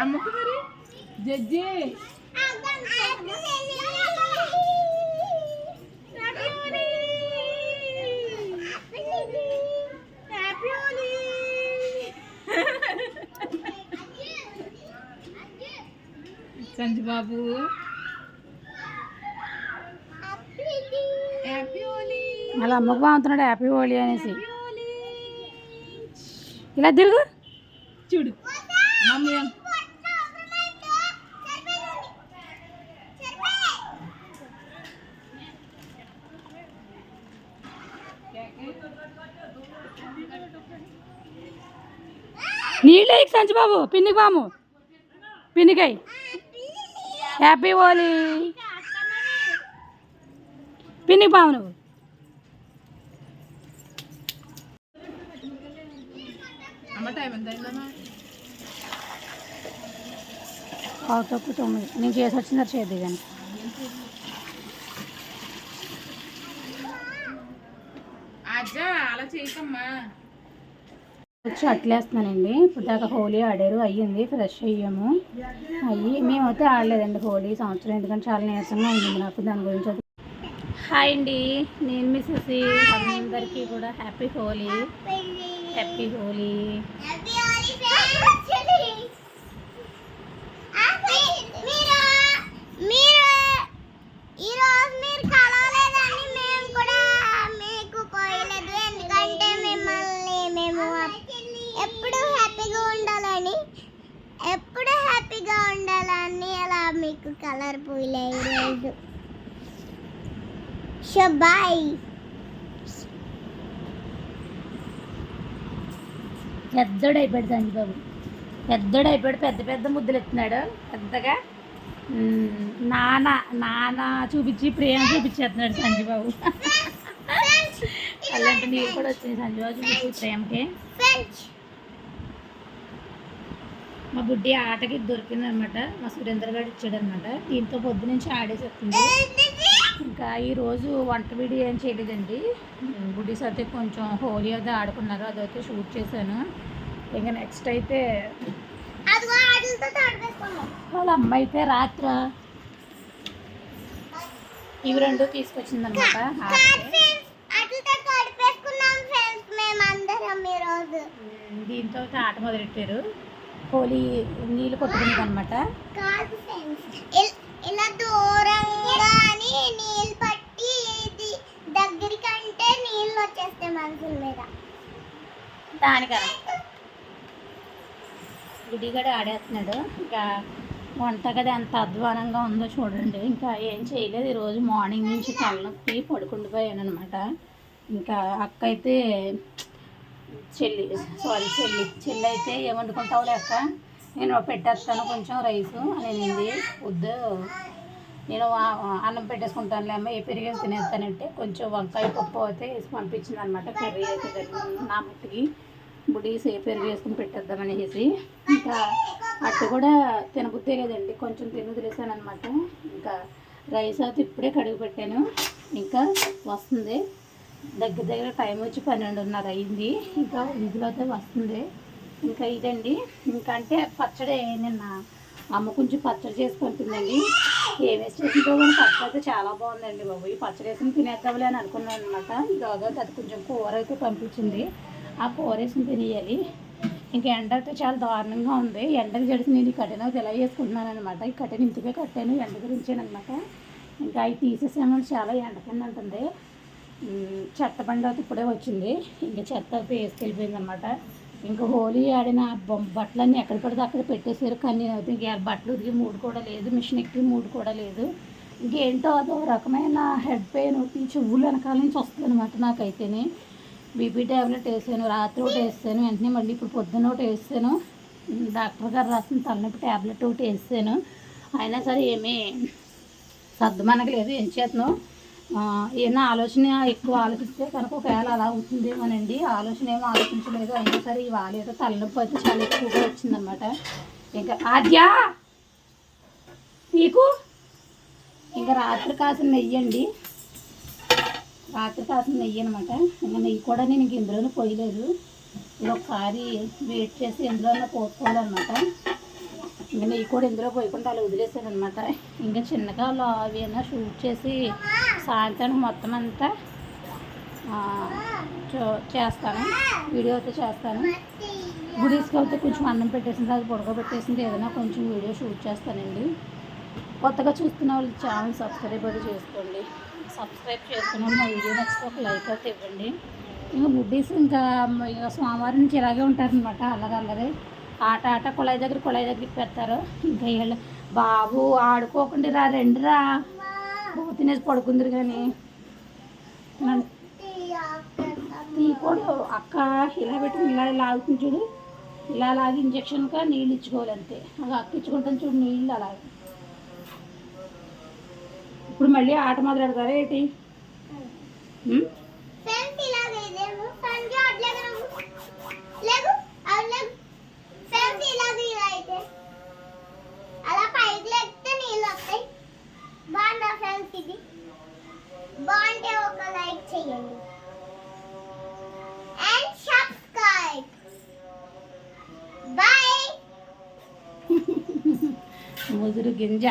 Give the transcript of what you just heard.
అమ్మకు మరి జడ్జి సంజుబాబు అలా అమ్మకు బాగుతున్నాడు హ్యాపీ హోలీ అనేసి. ఇలా తిరుగు చూడు మమ్మీ నీళ్ళే సంజుబాబు పిన్నికి బాము పిన్నికై హ్యాపీ హోలీ పిన్నికి బాము నువ్వు. అమ్మ టైం ఎంత అయిందమ్మా? 9 నేను చేసి వచ్చిందా చేద్ది కానీ అజ్జా అలా చేయకమ్మా. వచ్చి అట్లేస్తున్నానండి. ఇప్పుడు దాకా హోలీ ఆడారు అయ్యింది ఫ్రెష్ అయ్యాము. మేమైతే ఆడలేదండి హోలీ సంవత్సరం, ఎందుకంటే చాలా నీరసంగా ఉంది నాకు దాని గురించి. హాయ్ అండి, నేను మిస్సెస్ అందరికీ కూడా హ్యాపీ హోలీ హ్యాపీ హోలీ. ఎప్పుడు హ్యాపీగా ఉండాలని అలా మీకు కలర్ పూలే ఈరోజు. బాయ్. పెద్దోడైపోయాడు సంజీబాబు, పెద్దోడైపోయాడు. పెద్ద పెద్ద ముద్దులు ఎత్తున్నాడు పెద్దగా. నాన్న నాన్న చూపించి ప్రేమ చూపించేస్తున్నాడు సంజీబాబు. అలాంటి నీళ్ళు కూడా వచ్చినాయి సంజీబాబు చూపించి ప్రేమకి. మా బుడ్డి ఆటకి దొరికింది అనమాట, మా సురేంద్ర గారు ఇచ్చాడు అనమాట. దీంతో పొద్దు నుంచి ఆడేసేస్తుంది. ఇంకా ఈరోజు వంట వీడియో ఏం చేయలేదండి. బుడ్డీస్ అయితే కొంచెం హోలీ అయితే ఆడుకున్నారు, అదైతే షూట్ చేశాను. ఇంకా నెక్స్ట్ అయితే వాళ్ళ అమ్మ అయితే రాత్ర ఇవి రెండు తీసుకొచ్చింది అనమాట. దీంతో ఆట మొదలెట్టారు. హోలీ నీళ్ళు కొట్టుకునేది అనమాట. ఇలా దూరంగా అని నీళ్ళు పట్టి దగ్గరికంటే నీళ్ళు వచ్చేస్తాయి మనుషుల మీద. దానికన్నా గుడిగడ ఆడేస్తున్నాడు. ఇంకా వంట గది ఎంత అధ్వానంగా ఉందో చూడండి. ఇంకా ఏం చేయలేదు ఈరోజు. మార్నింగ్ నుంచి తలనొప్పి పడుకుండిపోయాను అనమాట. ఇంకా అక్క అయితే చెల్లి అయితే ఏం వండుకుంటావు లేక నేను పెట్టేస్తాను కొంచెం రైసు అనేసింది. వద్దు నేను అన్నం పెట్టేసుకుంటానులే అమ్మ, ఏ పెరిగేసి తినేస్తానంటే కొంచెం వంకాయ పప్పు అయితే వేసి పంపించింది అనమాట. కర్రీ అయితే నా మట్టికి బుడీస్ ఏ పెరుగు వేసుకుని పెట్టేద్దామనేసి. ఇంకా అట్టు కూడా తినబుద్దే కదండి, కొంచెం తిని తెలిసాను అనమాట. ఇంకా రైస్ అయితే ఇప్పుడే కడిగి పెట్టాను, ఇంకా వస్తుంది. దగ్గర టైం వచ్చి 12:30 అయింది. ఇంకా ఇందులో అయితే వస్తుంది. ఇంకా ఇదండి. ఇంకా అంటే పచ్చడి నిన్న అమ్మ కొంచెం పచ్చడి చేసి పంపిందండి. ఏం వేసి చేసిందో కానీ పచ్చడి అయితే చాలా బాగుందండి బాబు. ఈ పచ్చడి వేసుకుని తినేద్దాంలే అని అనుకున్నాను అనమాట. ఇంకా అది కొంచెం కూర అయితే పంపించింది, ఆ కూర వేసుకుని తినేయాలి. ఇంకా ఎండ అయితే చాలా దారుణంగా ఉంది. ఎండకు జడిసి నేను ఈ కట్టెను ఇలా వేసుకుంటున్నాను అనమాట. ఈ కట్టెను ఇంటికే కట్టాను, ఎండ గురించాను అనమాట. ఇంకా అవి తీసేసామని చాలా ఎండ కింద ఉంటుంది. చెత్త బండి అయితే ఇప్పుడే వచ్చింది. ఇంకా చెత్త వేసుకెళ్ళిపోయింది అనమాట. ఇంకా హోలీ ఆడిన బట్టలన్నీ ఎక్కడ పడితే అక్కడ పెట్టేశారు. కానీ నేనైతే ఇంకా బట్టలు ఉతికి మూడు కూడా లేదు, మిషన్ ఎక్కి మూడు కూడా లేదు. ఇంకేంటో అదో రకమైన హెడ్ పెయిన్ చెవులు వెనకాల నుంచి వస్తుంది అనమాట. నాకైతేనే బీపీ ట్యాబ్లెట్ వేసాను, రాత్రి ఒకటి వేసాను, వెంటనే మళ్ళీ ఇప్పుడు పొద్దున్న ఒకటి వేసాను. డాక్టర్ గారు రాసిన తలనొప్పి ట్యాబ్లెట్ ఒకటి వేసాను. అయినా సరే ఏమీ సర్దుమనగలేదు. ఏం చేతను ఏమన్నా ఆలోచన ఎక్కువ ఆలోచిస్తే కనుక ఒకవేళ అలా ఉంటుందేమోనండి. ఆలోచన ఏమో ఆలోచించలేదు. అయినా సరే ఇవాళ ఏదో తలనొప్పి అయితే చాలా ఎక్కువగా వచ్చిందనమాట. ఇంకా ఆద్యా నీకు ఇంకా రాత్రి కాసిన నెయ్యి అండి, రాత్రి కాసిన నెయ్యి అనమాట. ఇంకా నెయ్యి కూడా నేను ఇంక ఇందులోనే పోయలేదు. ఇది ఒకసారి వెయిట్ చేసి ఇందులోనే పోసుకోవాలన్నమాట. ఇంకా నెయ్యి కూడా ఇందులో పోయకుండా అలా వదిలేసాను అనమాట. ఇంకా చిన్నగా అవి అయినా షూట్ చేసి సాయంత్రం మొత్తం అంతా చేస్తాను, వీడియో అయితే చేస్తాను. గుడీస్కి అయితే కొంచెం అన్నం పెట్టేసింది, అది పొడగబెట్టేసింది, ఏదైనా కొంచెం వీడియో షూట్ చేస్తానండి. కొత్తగా చూస్తున్న వాళ్ళు ఛానల్ సబ్స్క్రైబ్ అయితే చేసుకోండి. సబ్స్క్రైబ్ చేసుకున్న వాళ్ళు మా వీడియో నచ్చితే ఒక లైక్ అయితే ఇవ్వండి. ఇంకా గుడ్డీస్ ఇంకా సోమవారం నుంచి ఇలాగే ఉంటారనమాట. అలాగే ఆట కుళాయి దగ్గరికి పెడతారు. ఇంకా వీళ్ళు బాబు ఆడుకోకుండా రా రెండురా బాబు తినేసి పడుకుందరు. కానీ తీకోడు అక్క ఇలా పెట్టి ఇలా లాగుతుంది చూడు, ఇలా లాగి ఇంజక్షన్గా నీళ్ళు ఇచ్చుకోవాలి అంతే. అది అక్క ఇచ్చుకుంటాను చూడు నీళ్ళు అలాగే. ఇప్పుడు మళ్ళీ ఆట మొదలెడతారా ఏంటి? అలా పైకి లేస్తే నీళ్ళు వస్తాయి. బాగుందా ఫ్రెండ్స్? ఇది బాగుంటే ఒక లైక్ చేయండి అండ్ సబ్స్క్రైబ్. బాయ్. ముదురు గింజ.